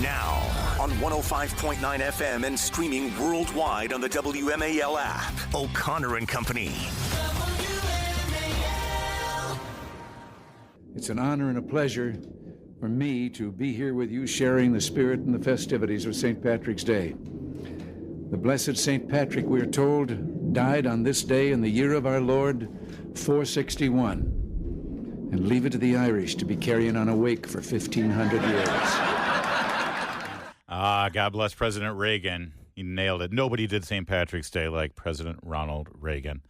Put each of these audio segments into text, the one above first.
Now, on 105.9 FM and streaming worldwide on the WMAL app. O'Connor and Company. It's an honor and a pleasure for me to be here with you, sharing the spirit and the festivities of St. Patrick's Day. The blessed St. Patrick, we are told, died on this day in the year of our Lord, 461. And leave it to the Irish to be carrying on a wake for 1,500 years. God bless President Reagan. He nailed it. Nobody did St. Patrick's Day like President Ronald Reagan.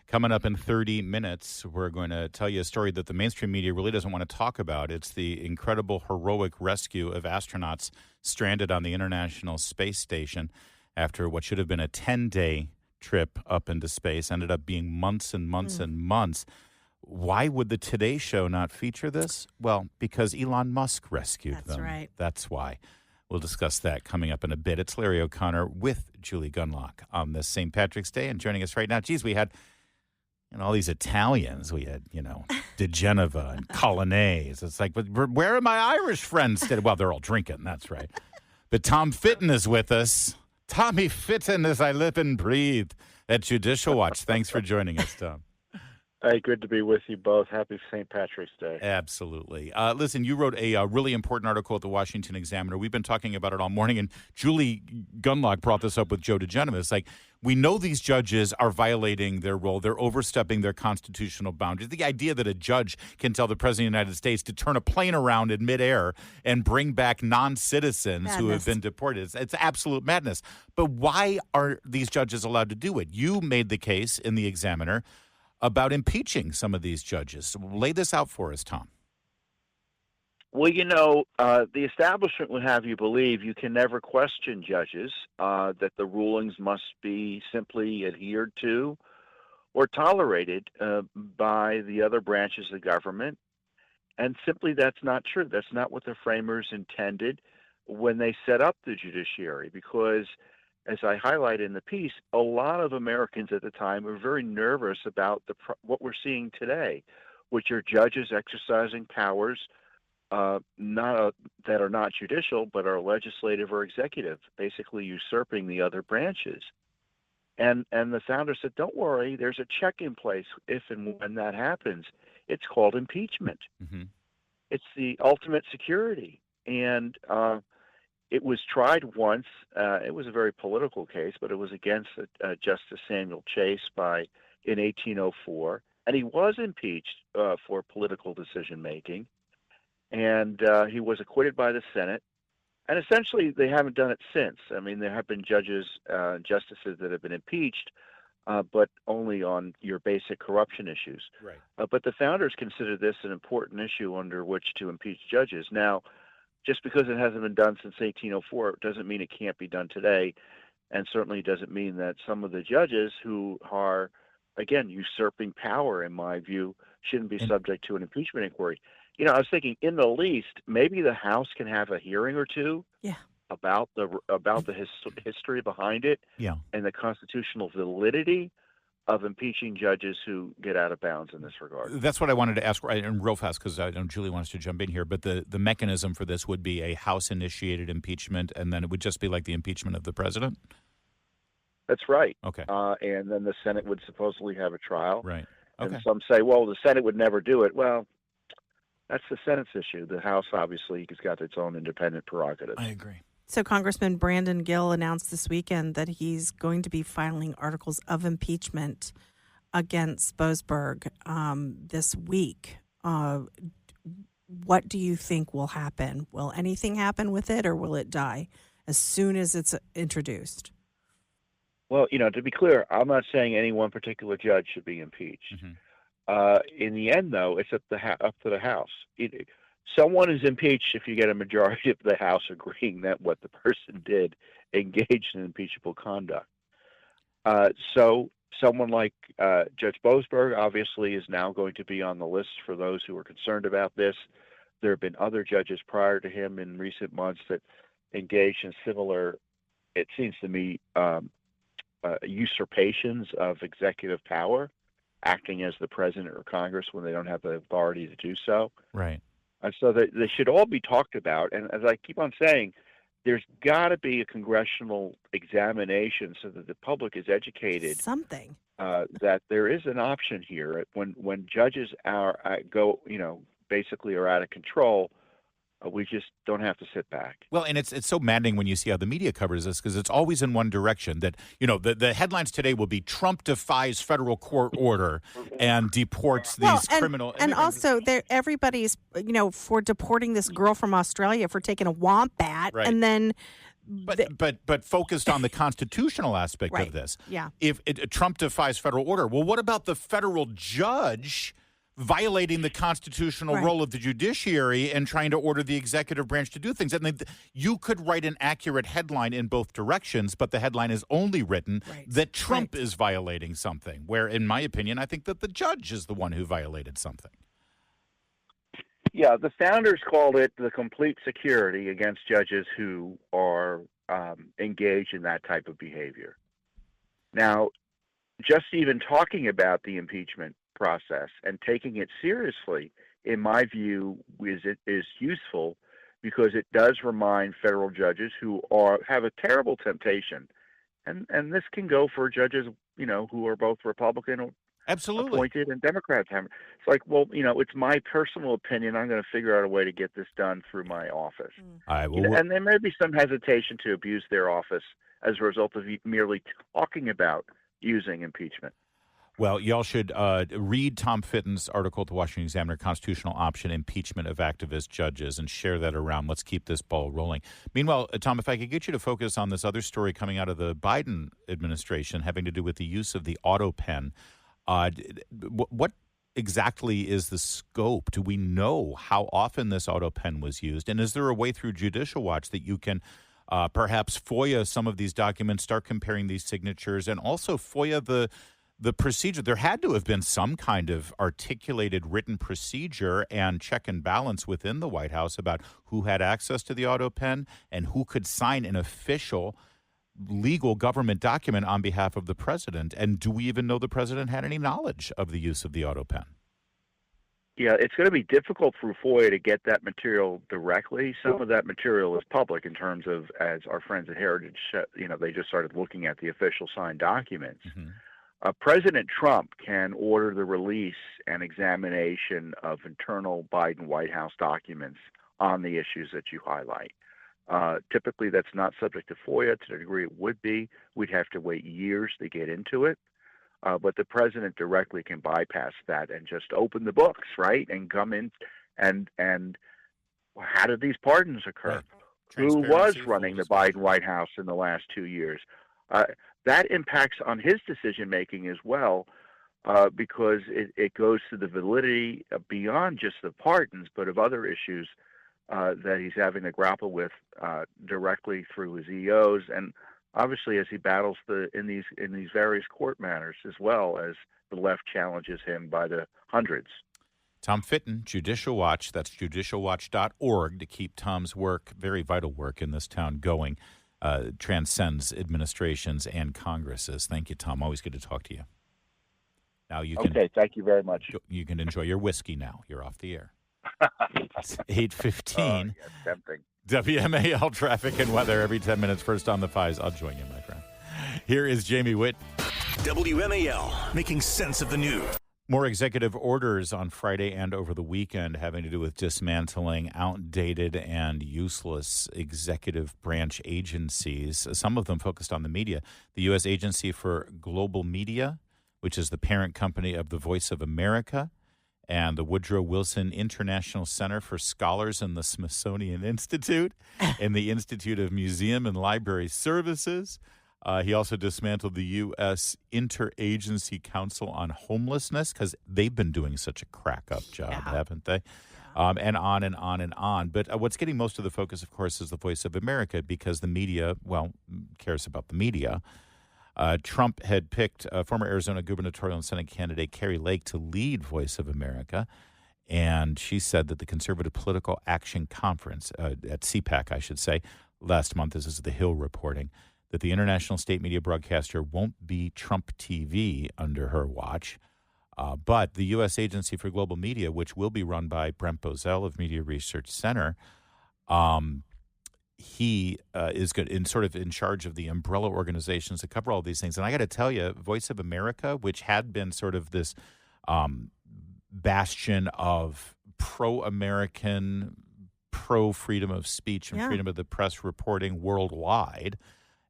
Coming up in 30 minutes, we're going to tell you a story that the mainstream media really doesn't want to talk about. It's the incredible, heroic rescue of astronauts stranded on the International Space Station after what should have been a 10-day trip up into space. Ended up being months and months and months. Why would the Today Show not feature this? Well, because Elon Musk rescued them. That's right. That's why. We'll discuss that coming up in a bit. It's Larry O'Connor with Julie Gunlock on this St. Patrick's Day. And joining us right now, geez, we had all these Italians. We had, De Genova and Colonnese. It's like, but where are my Irish friends today? Well, they're all drinking. That's right. But Tom Fitton is with us. Tommy Fitton, as I live and breathe at Judicial Watch. Thanks for joining us, Tom. Hey, good to be with you both. Happy St. Patrick's Day. Absolutely. Listen, you wrote a really important article at the Washington Examiner. We've been talking about it all morning, and Julie Gunlock brought this up with Joe DeGenevis. It's like, we know these judges are violating their role. They're overstepping their constitutional boundaries. The idea that a judge can tell the President of the United States to turn a plane around in midair and bring back non-citizens who have been deported, it's absolute madness. But why are these judges allowed to do it? You made the case in the Examiner about impeaching some of these judges. Lay this out for us, Tom. Well, the establishment would have you believe you can never question judges, that the rulings must be simply adhered to or tolerated by the other branches of government. And simply that's not true. That's not what the framers intended when they set up the judiciary, because as I highlight in the piece, a lot of Americans at the time were very nervous about what we're seeing today, which are judges exercising powers that are not judicial, but are legislative or executive, basically usurping the other branches. And the founder said, don't worry, there's a check in place if and when that happens. It's called impeachment. Mm-hmm. It's the ultimate security. And it was tried once. It was a very political case, but it was against Justice Samuel Chase in 1804, and he was impeached for political decision-making, and he was acquitted by the Senate. And essentially, they haven't done it since. I mean, there have been justices that have been impeached, but only on your basic corruption issues. Right. But the founders considered this an important issue under which to impeach judges. Now, just because it hasn't been done since 1804 doesn't mean it can't be done today, and certainly doesn't mean that some of the judges who are, again, usurping power, in my view, shouldn't be subject to an impeachment inquiry. I was thinking, in the least, maybe the House can have a hearing or two about the history behind it and the constitutional validity of impeaching judges who get out of bounds in this regard. That's what I wanted to ask, and real fast, because I know Julie wants to jump in here, but the mechanism for this would be a House-initiated impeachment, and then it would just be like the impeachment of the president? That's right. Okay. And then the Senate would supposedly have a trial. Right. Okay. And some say, well, the Senate would never do it. Well, that's the Senate's issue. The House, obviously, has got its own independent prerogatives. I agree. So Congressman Brandon Gill announced this weekend that he's going to be filing articles of impeachment against Boasberg this week. What do you think will happen? Will anything happen with it, or will it die as soon as it's introduced? Well, to be clear, I'm not saying any one particular judge should be impeached. Mm-hmm. In the end, though, it's up to the House. Someone is impeached if you get a majority of the House agreeing that what the person did engaged in impeachable conduct. So someone like Judge Boasberg obviously is now going to be on the list for those who are concerned about this. There have been other judges prior to him in recent months that engaged in similar, it seems to me, usurpations of executive power, acting as the president or Congress when they don't have the authority to do so. Right. So that they should all be talked about. And as I keep on saying, there's got to be a congressional examination so that the public is educated. Something. That there is an option here when judges basically are out of control. We just don't have to sit back. Well, and it's so maddening when you see how the media covers this, because it's always in one direction. That, the headlines today will be Trump defies federal court order and deports these criminal. And also, everybody's for deporting this girl from Australia for taking a wombat, right. And then. But focused on the constitutional aspect right. of this. Yeah. If Trump defies federal order, well, what about the federal judge violating the constitutional right. role of the judiciary and trying to order the executive branch to do things? And you could write an accurate headline in both directions, but the headline is only written right. that Trump right. is violating something, where, in my opinion, I think that the judge is the one who violated something. Yeah, the founders called it the complete security against judges who are engaged in that type of behavior. Now, just even talking about the impeachment process and taking it seriously, in my view, is useful because it does remind federal judges who have a terrible temptation, and this can go for judges who are both Republican absolutely appointed and Democrats have. It's like, well, it's my personal opinion. I'm going to figure out a way to get this done through my office. All right, well, and there may be some hesitation to abuse their office as a result of merely talking about using impeachment. Well, y'all should read Tom Fitton's article at the Washington Examiner, Constitutional Option, Impeachment of Activist Judges, and share that around. Let's keep this ball rolling. Meanwhile, Tom, if I could get you to focus on this other story coming out of the Biden administration having to do with the use of the auto pen. What exactly is the scope? Do we know how often this auto pen was used? And is there a way through Judicial Watch that you can perhaps FOIA some of these documents, start comparing these signatures, and also FOIA the procedure? There had to have been some kind of articulated written procedure and check and balance within the White House about who had access to the auto pen and who could sign an official legal government document on behalf of the president. And do we even know the president had any knowledge of the use of the auto pen? Yeah, it's going to be difficult through FOIA to get that material directly. Some of that material is public in terms of, as our friends at Heritage, they just started looking at the official signed documents. Mm-hmm. President Trump can order the release and examination of internal Biden White House documents on the issues that you highlight. Typically, that's not subject to FOIA. To the degree it would be, we'd have to wait years to get into it. But the president directly can bypass that and just open the books, right, and come in and how did these pardons occur? Right. Who was running the Biden White House in the last 2 years? That impacts on his decision-making as well, because it goes to the validity beyond just the pardons, but of other issues that he's having to grapple with directly through his EOs, and obviously as he battles in these various court matters, as well as the left challenges him by the hundreds. Tom Fitton, Judicial Watch. That's judicialwatch.org to keep Tom's work, very vital work in this town, going. Transcends administrations and Congresses. Thank you, Tom. Always good to talk to you. Now you can. Okay, thank you very much. You can enjoy your whiskey now. You're off the air. It's 8:15. Yes, tempting. WMAL traffic and weather every 10 minutes. First on the fives. I'll join you, my friend. Here is Jamie Witt. WMAL, making sense of the news. More executive orders on Friday and over the weekend having to do with dismantling outdated and useless executive branch agencies, some of them focused on the media. The U.S. Agency for Global Media, which is the parent company of the Voice of America, and the Woodrow Wilson International Center for Scholars and the Smithsonian Institute, and the Institute of Museum and Library Services. He also dismantled the U.S. Interagency Council on Homelessness because they've been doing such a crack-up job, haven't they? And on and on and on. But what's getting most of the focus, of course, is the Voice of America because the media, cares about the media. Trump had picked former Arizona gubernatorial and Senate candidate Kari Lake to lead Voice of America. And she said that the Conservative Political Action Conference, at CPAC, I should say, last month, this is The Hill reporting, that the international state media broadcaster won't be Trump TV under her watch. But the U.S. Agency for Global Media, which will be run by Brent Bozell of Media Research Center, he is good in charge of the umbrella organizations that cover all these things. And I got to tell you, Voice of America, which had been sort of this bastion of pro-American, pro-freedom of speech and freedom of the press reporting worldwide,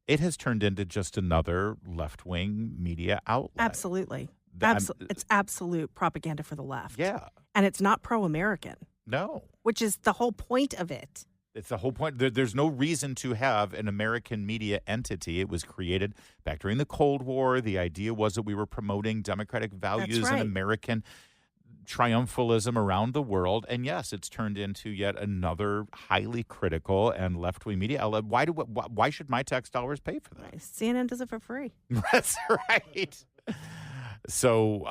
it has turned into just another left-wing media outlet. Absolutely. It's absolute propaganda for the left. Yeah. And it's not pro-American. No. Which is the whole point of it. It's the whole point. There's no reason to have an American media entity. It was created back during the Cold War. The idea was that we were promoting democratic values and American triumphalism around the world. And yes, it's turned into yet another highly critical and left-wing media outlet. Why should my tax dollars pay for that? Right. CNN does it for free. That's right. So,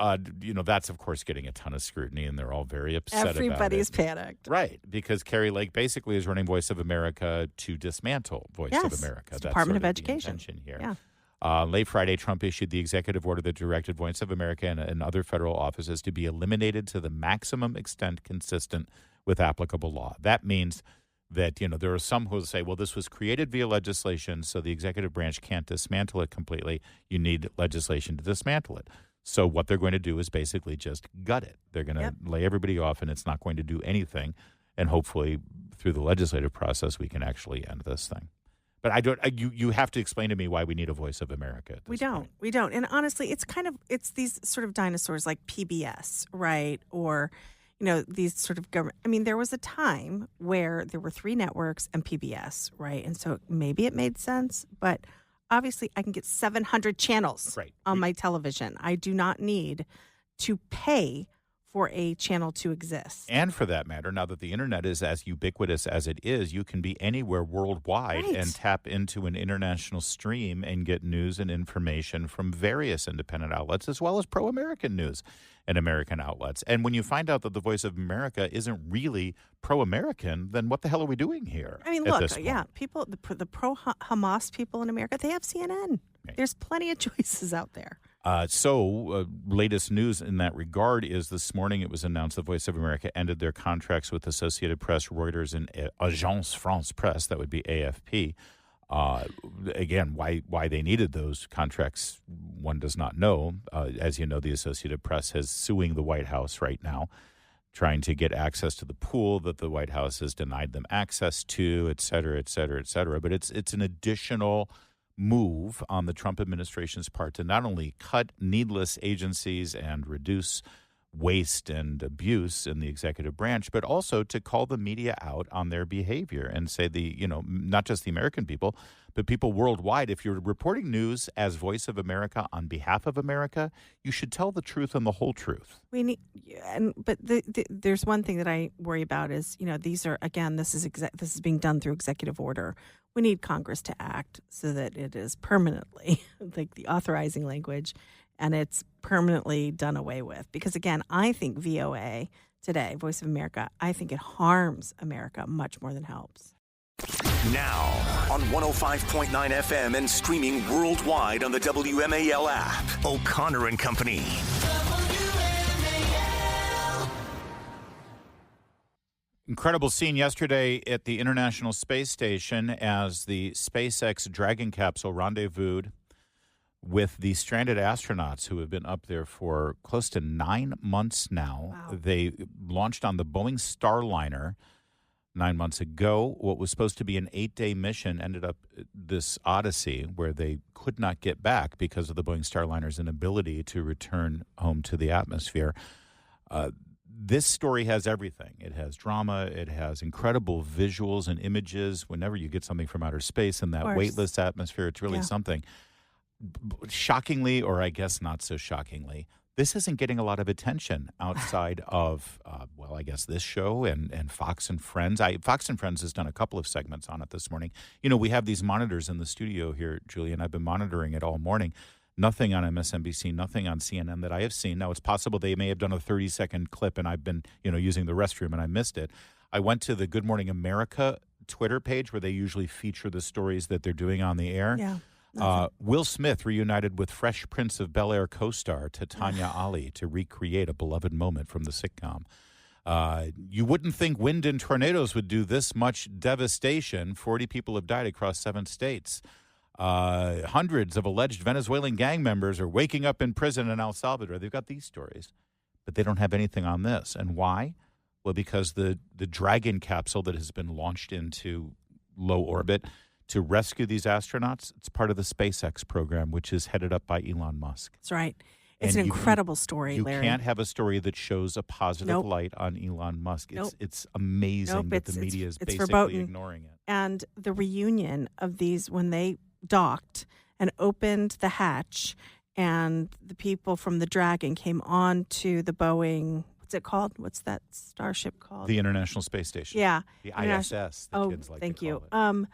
that's, of course, getting a ton of scrutiny, and they're all very upset about it. Everybody's panicked. Right, because Carrie Lake basically is running Voice of America to dismantle Voice of America. It's That's Department sort of Education. The intention here. Yeah. Late Friday, Trump issued the executive order that directed Voice of America and other federal offices to be eliminated to the maximum extent consistent with applicable law. That means that, there are some who will say, well, this was created via legislation, so the executive branch can't dismantle it completely. You need legislation to dismantle it. So what they're going to do is basically just gut it. They're going to lay everybody off, and it's not going to do anything. And hopefully, through the legislative process, we can actually end this thing. But I don't. You have to explain to me why we need a Voice of America at this point. We don't. And honestly, it's these sort of dinosaurs like PBS, right? Or, these sort of government. I mean, there was a time where there were 3 networks and PBS, right? And so maybe it made sense, but obviously, I can get 700 channels on my television. I do not need to pay for a channel to exist. And for that matter, now that the internet is as ubiquitous as it is, you can be anywhere worldwide and tap into an international stream and get news and information from various independent outlets, as well as pro-American news and American outlets. And when you find out that the Voice of America isn't really pro-American, then what the hell are we doing here? I mean, look, people, the pro-Hamas people in America, they have CNN. Right. There's plenty of choices out there. Latest news in that regard is this morning it was announced the Voice of America ended their contracts with Associated Press, Reuters, and Agence France Presse, that would be AFP. Again, why they needed those contracts, one does not know. As you know, the Associated Press is suing the White House right now, trying to get access to the pool that the White House has denied them access to, et cetera, et cetera, et cetera. But it's an additional move on the Trump administration's part to not only cut needless agencies and reduce waste and abuse in the executive branch, but also to call the media out on their behavior and say not just the American people, but people worldwide. If you're reporting news as Voice of America on behalf of America, you should tell the truth and the whole truth. There's one thing that I worry about is, these are, again, this is being done through executive order. We need Congress to act so that it is permanently, like the authorizing language, and it's permanently done away with. Because, again, I think VOA today, Voice of America, I think it harms America much more than helps. Now, on 105.9 FM and streaming worldwide on the WMAL app, O'Connor and Company. Incredible scene yesterday at the International Space Station as the SpaceX Dragon capsule rendezvoused with the stranded astronauts who have been up there for close to 9 months now. Wow. They launched on the Boeing Starliner 9 months ago. What was supposed to be an 8-day mission ended up this odyssey where they could not get back because of the Boeing Starliner's inability to return home to the atmosphere. This story has everything. It has drama. It has incredible visuals and images. Whenever you get something from outer space in that weightless atmosphere, it's really something. Shockingly, or I guess not so shockingly, this isn't getting a lot of attention outside of, I guess this show and Fox and Friends. Fox and Friends has done a couple of segments on it this morning. We have these monitors in the studio here, Julie, and I've been monitoring it all morning. Nothing on MSNBC, nothing on CNN that I have seen. Now, it's possible they may have done a 30-second clip, and I've been, using the restroom, and I missed it. I went to the Good Morning America Twitter page where they usually feature the stories that they're doing on the air. Yeah. Will Smith reunited with Fresh Prince of Bel-Air co-star Titania Ali to recreate a beloved moment from the sitcom. You wouldn't think wind and tornadoes would do this much devastation. 40 people have died across 7 states. Hundreds of alleged Venezuelan gang members are waking up in prison in El Salvador. They've got these stories, but they don't have anything on this. And why? Well, because the Dragon capsule that has been launched into low orbit to rescue these astronauts, it's part of the SpaceX program, which is headed up by Elon Musk. That's right. It's an incredible story, Larry. You can't have a story that shows a positive light on Elon Musk. It's amazing that the media is basically ignoring it. And the reunion of these, when they docked and opened the hatch, and the people from the Dragon came on to the Boeing, what's it called? What's that starship called? The International Space Station. Yeah. The ISS, the kids like thank to you. call it.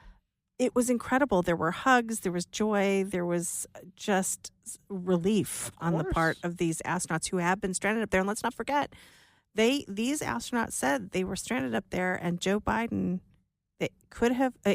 It was incredible. There were hugs, there was joy, there was just relief on the part of these astronauts who have been stranded up there. And let's not forget, these astronauts said they were stranded up there, and Joe Biden,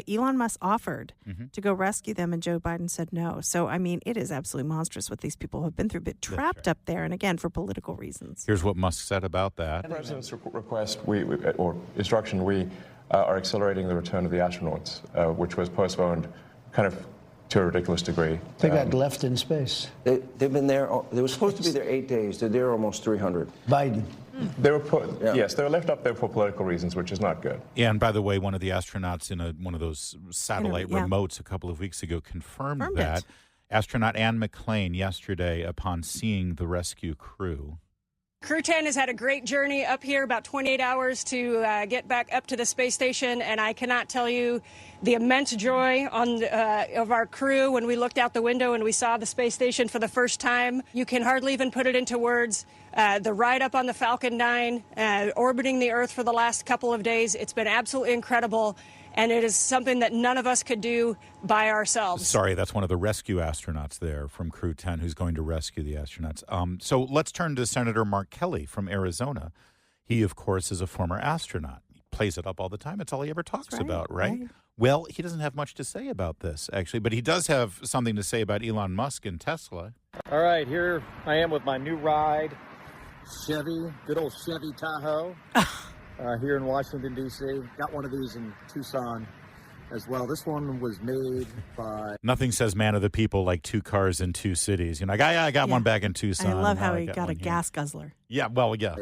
Elon Musk offered to go rescue them, and Joe Biden said no. So, I mean, it is absolutely monstrous what these people have been through, but trapped up there, and again, for political reasons. Here's what Musk said about that. The President's request, or instruction, we are accelerating the return of the astronauts, which was postponed kind of to a ridiculous degree. They got left in space. They've been there. They were supposed to be there 8 days. They're there almost 300. Biden. They were yes, they were left up there for political reasons, which is not good. Yeah, and by the way, one of the astronauts in one of those satellite remotes a couple of weeks ago confirmed that. Astronaut Ann McClain yesterday, upon seeing the rescue crew. Crew 10 has had a great journey up here, about 28 hours to get back up to the space station, and I cannot tell you the immense joy of our crew when we looked out the window and we saw the space station for the first time. You can hardly even put it into words. The ride up on the Falcon 9, orbiting the Earth for the last couple of days, it's been absolutely incredible, and it is something that none of us could do by ourselves. Sorry, that's one of the rescue astronauts there from Crew 10 who's going to rescue the astronauts. So let's turn to Senator Mark Kelly from Arizona. He, of course, is a former astronaut. He plays it up all the time. It's all he ever talks about, right? Well, he doesn't have much to say about this, actually, but he does have something to say about Elon Musk and Tesla. All right, here I am with my new ride, Chevy, good old Chevy Tahoe. Here in Washington, D.C. Got one of these in Tucson as well. This one was made by... Nothing says man of the people like 2 cars in 2 cities. You know, I got one back in Tucson. I love how he got a gas guzzler. Yeah, well, yeah.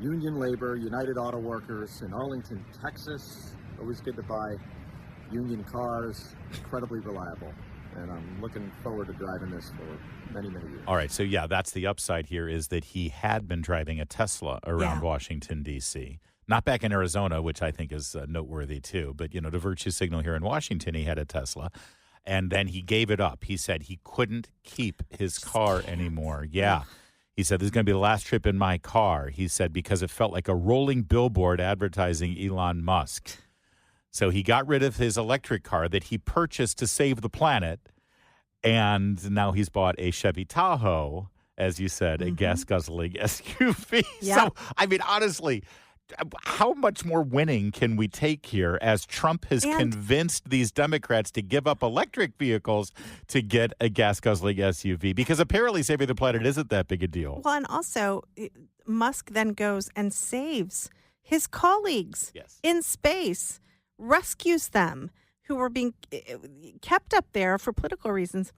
Union Labor, United Auto Workers in Arlington, Texas. Always good to buy union cars. Incredibly reliable. And I'm looking forward to driving this for many, many years. All right, so yeah, that's the upside here, is that he had been driving a Tesla around Washington, D.C. Not back in Arizona, which I think is noteworthy too, but, you know, to virtue signal here in Washington, he had a Tesla, and then he gave it up. He said he couldn't keep his car anymore. Yeah. He said, this is going to be the last trip in my car. He said, because it felt like a rolling billboard advertising Elon Musk. So he got rid of his electric car that he purchased to save the planet, and now he's bought a Chevy Tahoe, as you said, a gas-guzzling SUV. Yeah. So, I mean, honestly, how much more winning can we take here as Trump has convinced these Democrats to give up electric vehicles to get a gas-guzzling SUV? Because apparently saving the planet isn't that big a deal. Well, and also, Musk then goes and saves his colleagues in space, rescues them, who were being kept up there for political reasons.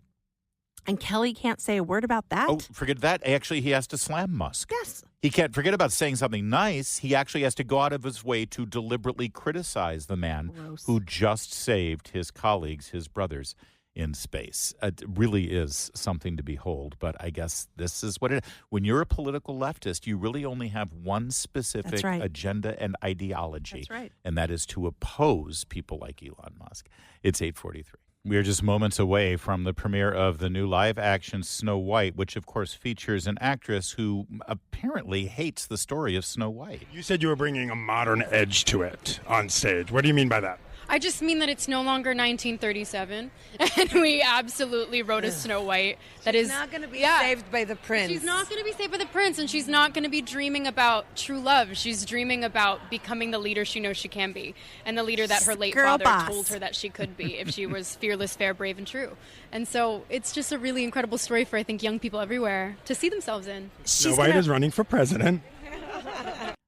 And Kelly can't say a word about that. Oh, forget that. Actually, he has to slam Musk. Yes. He can't forget about saying something nice. He actually has to go out of his way to deliberately criticize the man who just saved his colleagues, his brothers, in space. It really is something to behold, but I guess this is what it is. When you're a political leftist, you really only have one specific agenda and ideology. That's right. And that is to oppose people like Elon Musk. It's 8:43. We are just moments away from the premiere of the new live-action Snow White, which, of course, features an actress who apparently hates the story of Snow White. You said you were bringing a modern edge to it on stage. What do you mean by that? I just mean that it's no longer 1937, and we absolutely wrote a Snow White that is not going to be saved by the prince. She's not going to be saved by the prince, and she's not going to be dreaming about true love. She's dreaming about becoming the leader she knows she can be, and the leader that her late father told her that she could be if she was fearless, fair, brave, and true. And so it's just a really incredible story for, I think, young people everywhere to see themselves in. Snow White is running for president.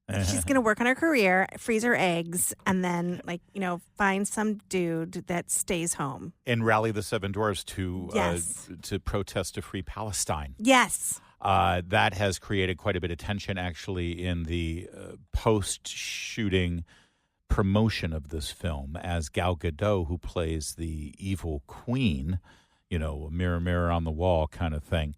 She's going to work on her career, freeze her eggs, and then, find some dude that stays home. And rally the Seven Dwarfs to Yes. To protest to free Palestine. Yes. That has created quite a bit of tension, actually, in the post-shooting promotion of this film, as Gal Gadot, who plays the evil queen, mirror, mirror on the wall kind of thing.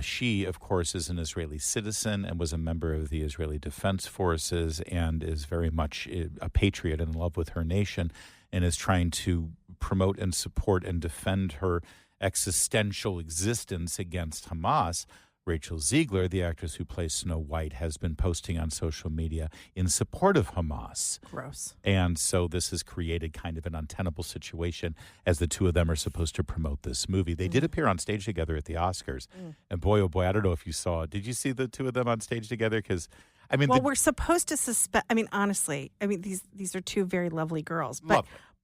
She, of course, is an Israeli citizen and was a member of the Israeli Defense Forces and is very much a patriot in love with her nation and is trying to promote and support and defend her existential existence against Hamas. Rachel Ziegler, the actress who plays Snow White, has been posting on social media in support of Hamas. Gross. And so this has created kind of an untenable situation as the two of them are supposed to promote this movie. They did appear on stage together at the Oscars. And boy, oh boy, I don't know if you saw it. Did you see the two of them on stage together? Because, we're supposed to suspect. Honestly, these are two very lovely girls.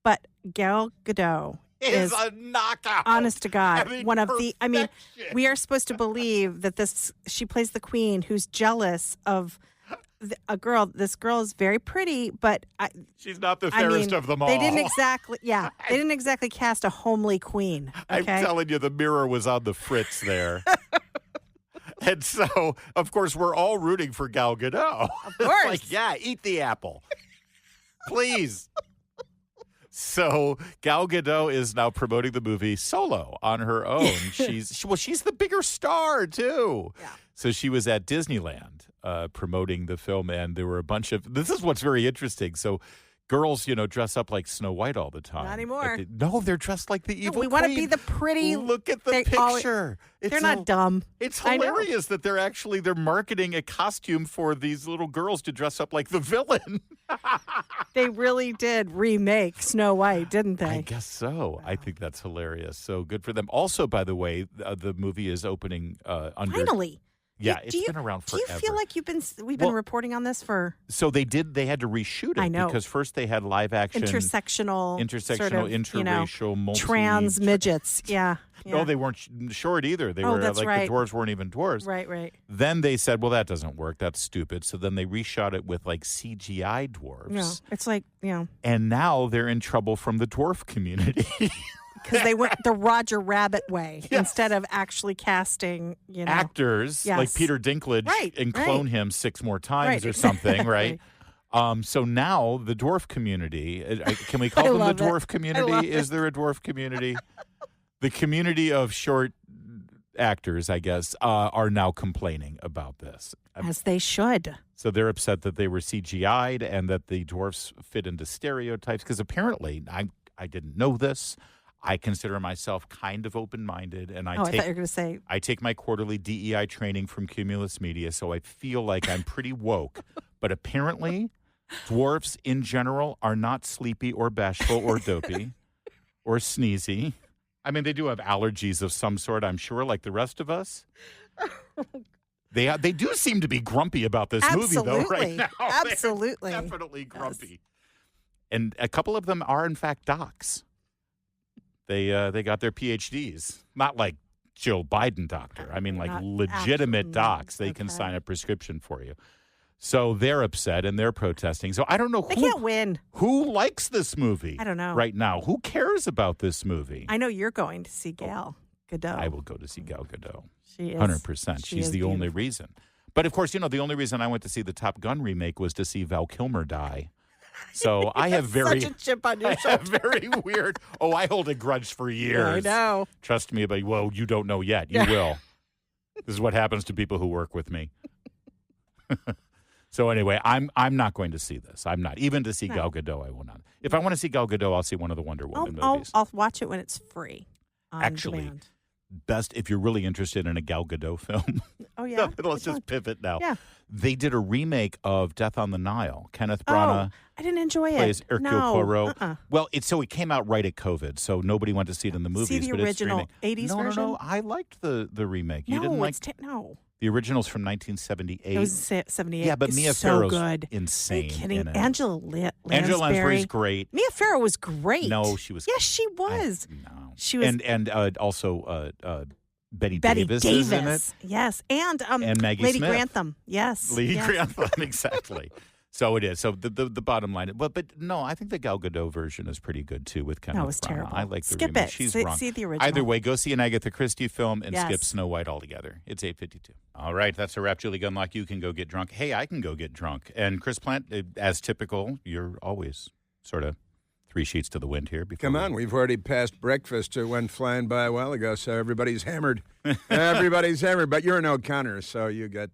But Gal Gadot is a knockout. Honest to God, one of the. perfection. We are supposed to believe that she plays the queen who's jealous of a girl. This girl is very pretty, but she's not the fairest of them all. They didn't exactly. Yeah, they didn't exactly cast a homely queen. Okay? I'm telling you, the mirror was on the fritz there. And so, of course, we're all rooting for Gal Gadot. Of course. Eat the apple. Please. So Gal Gadot is now promoting the movie solo on her own. She's the bigger star too. Yeah. So she was at Disneyland promoting the film, and there were a bunch of. This is what's very interesting. So girls, dress up like Snow White all the time. Not anymore. They're dressed like the evil we queen. want to be the pretty. Look at the picture. They're not dumb. It's hilarious that they're marketing a costume for these little girls to dress up like the villain. They really did remake Snow White, didn't they? I guess so. I think that's hilarious. So good for them. Also, by the way, the movie is opening under. Finally. Yeah, it's been around forever. Do you feel like we've been reporting on this for? So they had to reshoot it. I know. Because first they had live action. Intersectional, sort of, interracial, trans midgets. Yeah. No, they weren't short either. They were that's like right. the dwarves weren't even dwarves. Right. Then they said, well, that doesn't work. That's stupid. So then they reshot it with like CGI dwarves. No, it's like, And now they're in trouble from the dwarf community. Because they went the Roger Rabbit way instead of actually casting, actors like Peter Dinklage and clone him 6 more times or something, right? So now the dwarf community, can we call them the dwarf community? Is there a dwarf community? The community of short actors, I guess, are now complaining about this. As they should. So they're upset that they were CGI'd and that the dwarfs fit into stereotypes. Because apparently, I didn't know this. I consider myself kind of open-minded, and I thought you were going to say. I take my quarterly DEI training from Cumulus Media, so I feel like I'm pretty woke. But apparently, dwarfs in general are not sleepy or bashful or dopey or sneezy. I mean, they do have allergies of some sort, I'm sure, like the rest of us. They do seem to be grumpy about this movie, though, right now. Absolutely. They're definitely grumpy. Yes. And a couple of them are, in fact, docs. They got their PhDs, not like Joe Biden doctor. I mean, like legitimate docs. They can sign a prescription for you. So they're upset and they're protesting. So I don't know they can't win. Who likes this movie? I don't know. Right now. Who cares about this movie? I know you're going to see Gal Gadot. I will go to see Gal Gadot. She is 100%. She's the only reason. But of course, the only reason I went to see the Top Gun remake was to see Val Kilmer die. So I have such a chip on your shoulder. Very weird. Oh, I hold a grudge for years. I know. Trust me, but you don't know yet. You will. This is what happens to people who work with me. So anyway, I'm not going to see this. I'm not. Even to see Gal Gadot, I will not. If I want to see Gal Gadot, I'll see one of the Wonder Woman movies. I'll watch it when it's free. Actually, demand. Best if you're really interested in a Gal Gadot film. Oh, yeah? Let's just pivot now. Yeah. They did a remake of Death on the Nile. Kenneth Branagh I didn't enjoy plays it. Hercule Poirot. Well, it came out right at COVID, so nobody went to see it in the movies. See the but original it's 80s version? No, I liked the remake. You No, didn't like no. the original's from 1978. It was 78. Yeah, but It's Mia so Farrow's good. insane. Are you kidding? in it. Angela Angela Lansbury's great. Mia Farrow was great. No, she was. Yes, she was. No. She was. And also Betty Betty Davis is in it. Yes. And Maggie Lady Smith. Grantham. Yes. Lady yes. Grantham, exactly. So it is. So the bottom line, but no, I think the Gal Gadot version is pretty good too with Kenneth No, it was Branagh. terrible. I like the Skip remake. it. She's See- wrong. see the original. Either way, go see an Agatha Christie film and Yes. skip Snow White altogether. It's 8:52. All right, that's a wrap. Julie GUnlock, you can go get drunk. Hey, I can go get drunk. And Chris Plant, as typical, you're always sort of 3 sheets to the wind here. Come on, we've already passed breakfast. It went flying by a while ago, so everybody's hammered. Everybody's hammered, but you're an O'Connor, so you got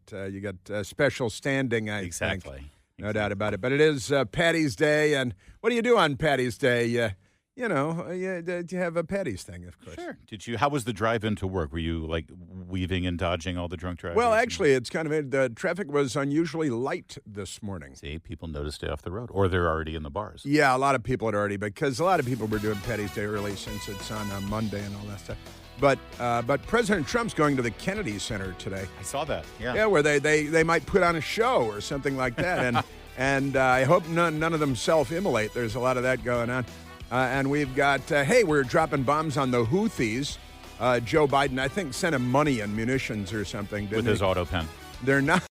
special standing, I think. Exactly. No doubt about it. But it is Patty's Day, and what do you do on Patty's Day? You have a Patty's thing, of course. Sure. How was the drive into work? Were you like weaving and dodging all the drunk drivers? Well, actually, it's kind of the traffic was unusually light this morning. See, people noticed stay off the road, or they're already in the bars. Yeah, a lot of people had already, because a lot of people were doing Patty's Day early since it's on a Monday and all that stuff. But President Trump's going to the Kennedy Center today. I saw that. Yeah. Yeah, where they might put on a show or something like that, and I hope none of them self-immolate. There's a lot of that going on. And we've got, we're dropping bombs on the Houthis. Joe Biden, I think, sent him money and munitions or something, didn't With he? his auto pen. They're not.